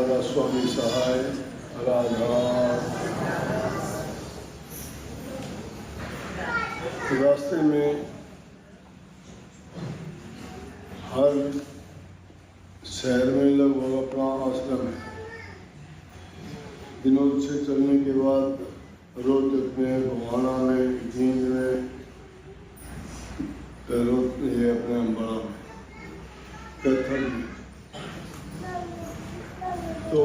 राधा स्वामी सहाय राधा। रास्ते में हर शहर में लगभग अपना आश्रम है। दिनों से चलने के बाद रोहतक में, गोहाना में, जींद में, ये अपने अम्बाड़ा में, कैथल में। तो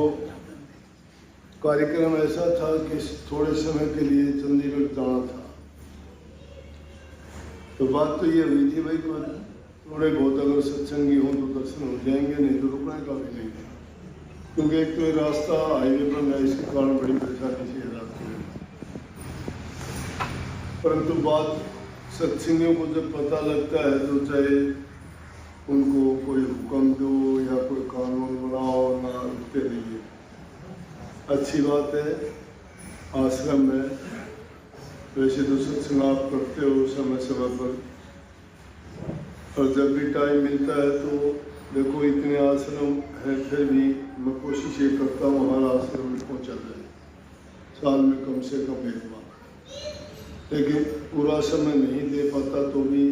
कार्यक्रम ऐसा था कि थोड़े समय के लिए चंडीगढ़ जाना था। तो बात तो ये हुई थी, भाई कोई थोड़े बहुत अगर सत्संगी हों तो दर्शन हो जाएंगे, नहीं तो रुकने का भी नहीं है। क्योंकि एक तो ये रास्ता हाईवे पर है, इसके कारण बड़ी परेशानी से जाती है। परंतु बात सत्संगियों को जब पता लगता है तो चाहे उनको कोई हुक्म दो या कोई कानून बनाओ, ना रुकते नहीं है। अच्छी बात है आश्रम में। वैसे तो सत्संग आप करते हो समय समय पर, और जब भी टाइम मिलता है तो देखो इतने आश्रम हैं, फिर भी मैं कोशिश ये करता हूँ हर आश्रम में पहुँचा जाए, साल में कम से कम एक बार। लेकिन पूरा समय नहीं दे पाता तो भी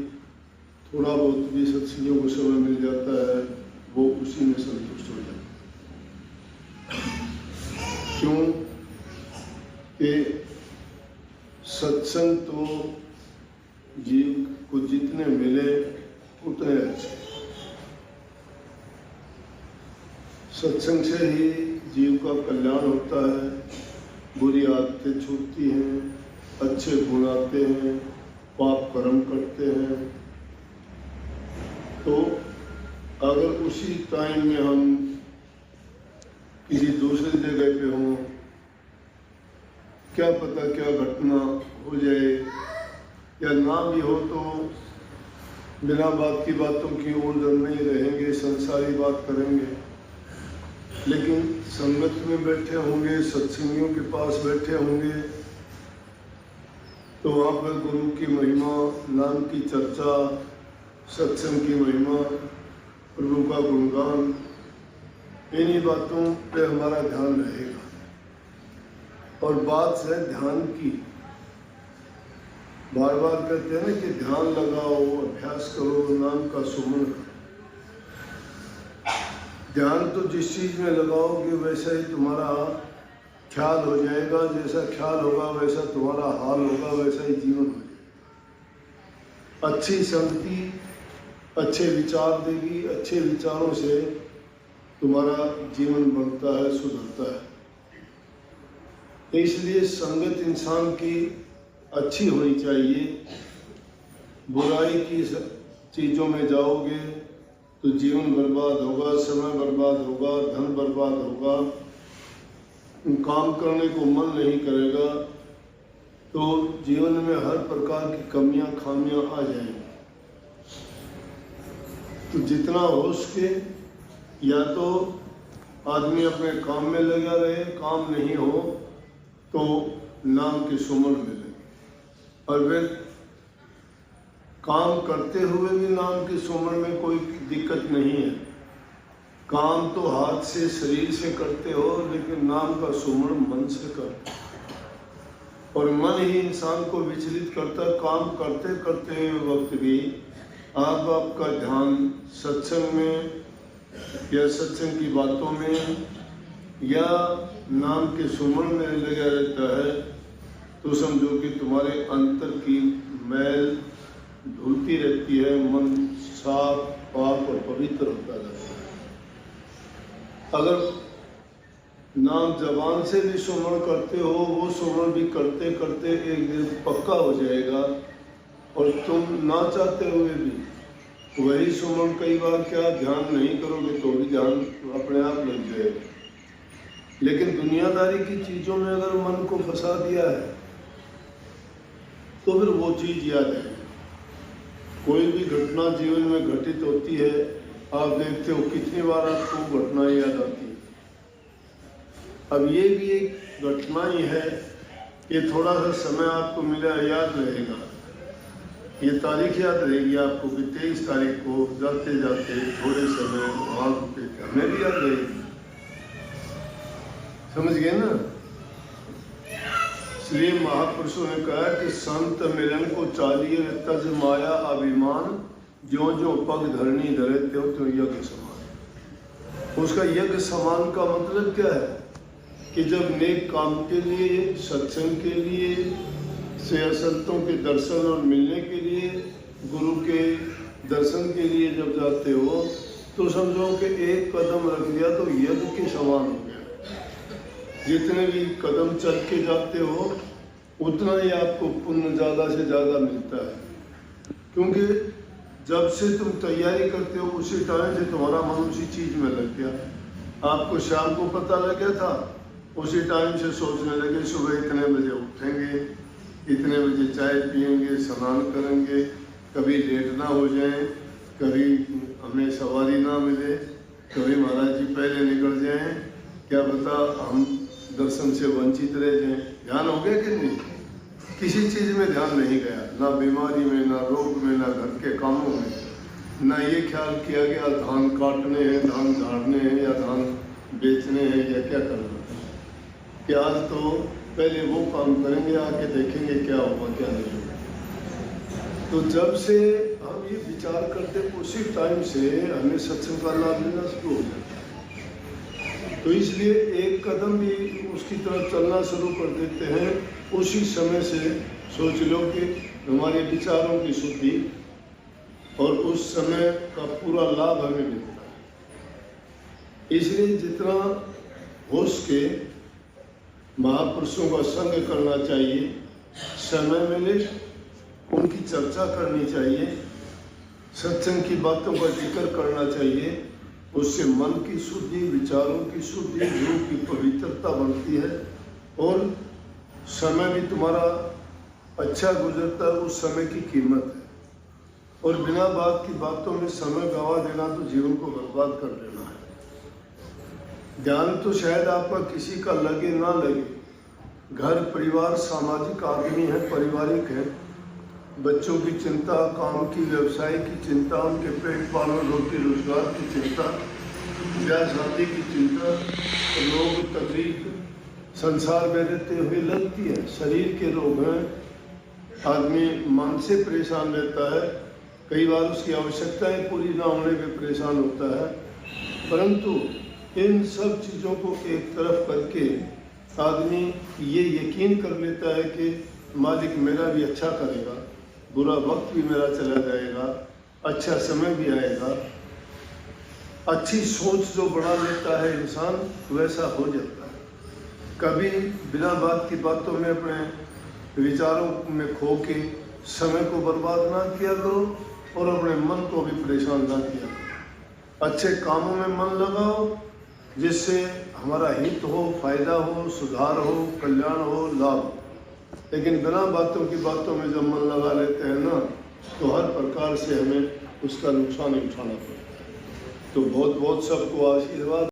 थोड़ा बहुत भी सत्संगियों को समय मिल जाता है, वो उसी में संतुष्ट हो जाता है। क्यों कि सत्संग तो जीव को जितने मिले उतने अच्छे। सत्संग से ही जीव का कल्याण होता है, बुरी आदतें छूटती हैं, अच्छे गुण आते हैं, पाप कर्म करते हैं। तो अगर उसी टाइम में हम किसी दूसरी जगह पे हों, क्या पता क्या घटना हो जाए, या ना भी हो तो बिना बात की बातों की उलझन नहीं रहेंगे, संसारी बात करेंगे। लेकिन संगत में बैठे होंगे, सत्संगियों के पास बैठे होंगे, तो वहाँ पर गुरु की महिमा, नाम की चर्चा, सत्संग की महिमा, प्रभु का गुणगान, इन्हीं बातों पे हमारा ध्यान रहेगा। और बात है ध्यान की, बार बार कहते हैं ना कि ध्यान लगाओ, अभ्यास करो, नाम का सुमन। ध्यान तो जिस चीज में लगाओगे वैसा ही तुम्हारा ख्याल हो जाएगा, जैसा ख्याल होगा वैसा तुम्हारा हाल होगा, वैसा ही जीवन हो जाएगा। अच्छी संगति अच्छे विचार देगी, अच्छे विचारों से तुम्हारा जीवन बनता है, सुधरता है। इसलिए संगत इंसान की अच्छी होनी चाहिए। बुराई की चीज़ों में जाओगे तो जीवन बर्बाद होगा, समय बर्बाद होगा, धन बर्बाद होगा, काम करने को मन नहीं करेगा, तो जीवन में हर प्रकार की कमियां खामियां आ जाएंगी। तो जितना हो सके या तो आदमी अपने काम में लगा रहे, काम नहीं हो तो नाम के सुमन में लगे। और फिर काम करते हुए भी नाम के सुमन में कोई दिक्कत नहीं है। काम तो हाथ से, शरीर से करते हो, लेकिन नाम का सुमन मन से करते हो। और मन ही इंसान को विचलित करता। काम करते करते वक्त भी आपका ध्यान सत्संग में या सत्संग की बातों में या नाम के सुमन में लगा रहता है, तो समझो कि तुम्हारे अंतर की मैल धुलती रहती है, मन साफ, पाक और पवित्र होता रहता है। अगर नाम जबान से भी सुमरण करते हो, वो सुमरण भी करते करते एक दिन पक्का हो जाएगा। और तुम ना चाहते हुए भी वही सुमरण कई बार क्या ध्यान नहीं करोगे तो भी ध्यान अपने आप लग जाएगा। लेकिन दुनियादारी की चीज़ों में अगर मन को फंसा दिया है तो फिर वो चीज़ याद है। कोई भी घटना जीवन में घटित होती है, आप देखते हो कितनी बार आपको घटना याद आती है। अब ये भी एक घटना ही है, ये थोड़ा सा समय आपको मिला, याद रहेगा। ये तारीख याद रहेगी आपको कि 23 तारीख को जाते जाते थोड़े समय वहाँ रुके थे, हमें भी याद रहेगी। समझ गए ना? इसलिए महापुरुषों ने कहा कि संत मिलन को चाहिए तज माया अभिमान, जो जो पग धरनी धरे त्यों त्यों यज्ञ समान। उसका यज्ञ समान का मतलब क्या है कि जब नेक काम के लिए, सत्संग के लिए, से संतों के दर्शन और मिलने के लिए, गुरु के दर्शन के लिए जब जाते हो तो समझो कि एक कदम रख दिया तो यज्ञ के समान हो गया। जितने भी कदम चल के जाते हो उतना ही आपको पुण्य ज़्यादा से ज़्यादा मिलता है, क्योंकि जब से तुम तैयारी करते हो उसी टाइम से तुम्हारा मन उसी चीज़ में लग गया। आपको शाम को पता लग गया था, उसी टाइम से सोचने लगे सुबह इतने बजे उठेंगे, इतने बजे चाय पियेंगे, स्नान करेंगे, कभी लेट ना हो जाए, कभी हमें सवारी ना मिले, कभी महाराज जी पहले निकल जाएं, क्या पता हम दर्शन से वंचित रह जाएं। ध्यान हो गया कि नहीं? किसी चीज़ में ध्यान नहीं गया, ना बीमारी में, ना रोग में, ना घर के कामों में, ना ये ख्याल किया गया धान काटने हैं, धान झाड़ने हैं या धान बेचने हैं या क्या करना है। कि आज तो पहले वो काम करेंगे, आके देखेंगे क्या होगा क्या नहीं होगा। तो जब से हम ये विचार करते उसी टाइम से हमें सत्संग का लाभ लेना शुरू हो जाता है। तो इसलिए एक कदम भी उसकी तरफ चलना शुरू कर देते हैं, उसी समय से सोच लो कि हमारे विचारों की शुद्धि और उस समय का पूरा लाभ हमें मिलता है। इसलिए जितना हो सके महापुरुषों का संग करना चाहिए, समय मिले उनकी चर्चा करनी चाहिए, सत्संग की बातों का जिक्र करना चाहिए। उससे मन की शुद्धि, विचारों की शुद्धि, रूह की पवित्रता बनती है और समय भी तुम्हारा अच्छा गुजरता है। उस समय की कीमत है, और बिना बात की बातों में समय गंवा देना तो जीवन को बर्बाद कर देना है। ध्यान तो शायद आपका किसी का लगे ना लगे, घर परिवार सामाजिक आदमी है, पारिवारिक है, बच्चों की चिंता, काम की, व्यवसाय की चिंता, उनके पेट पालन, रोटी रोजगार की चिंता, ब्याह शादी की चिंता, रोग तकलीफ संसार में रहते हुए लगती है। शरीर के रोग हैं, आदमी मन से परेशान रहता है, कई बार उसकी आवश्यकताएं पूरी ना होने पे परेशान होता है। परंतु इन सब चीज़ों को एक तरफ करके आदमी ये यकीन कर लेता है कि मालिक मेरा भी अच्छा करेगा, बुरा वक्त भी मेरा चला जाएगा, अच्छा समय भी आएगा। अच्छी सोच जो बना लेता है इंसान, वैसा हो जाता है। कभी बिना बात की बातों में अपने विचारों में खो के समय को बर्बाद ना किया करो और अपने मन को भी परेशान ना किया करो। अच्छे कामों में मन लगाओ जिससे हमारा हित हो, फायदा हो, सुधार हो, कल्याण हो, लाभ हो। लेकिन बिना बातों की बातों में जब मन लगा लेते हैं ना, तो हर प्रकार से हमें उसका नुकसान उठाना पड़ता है। तो बहुत बहुत सबको आशीर्वाद।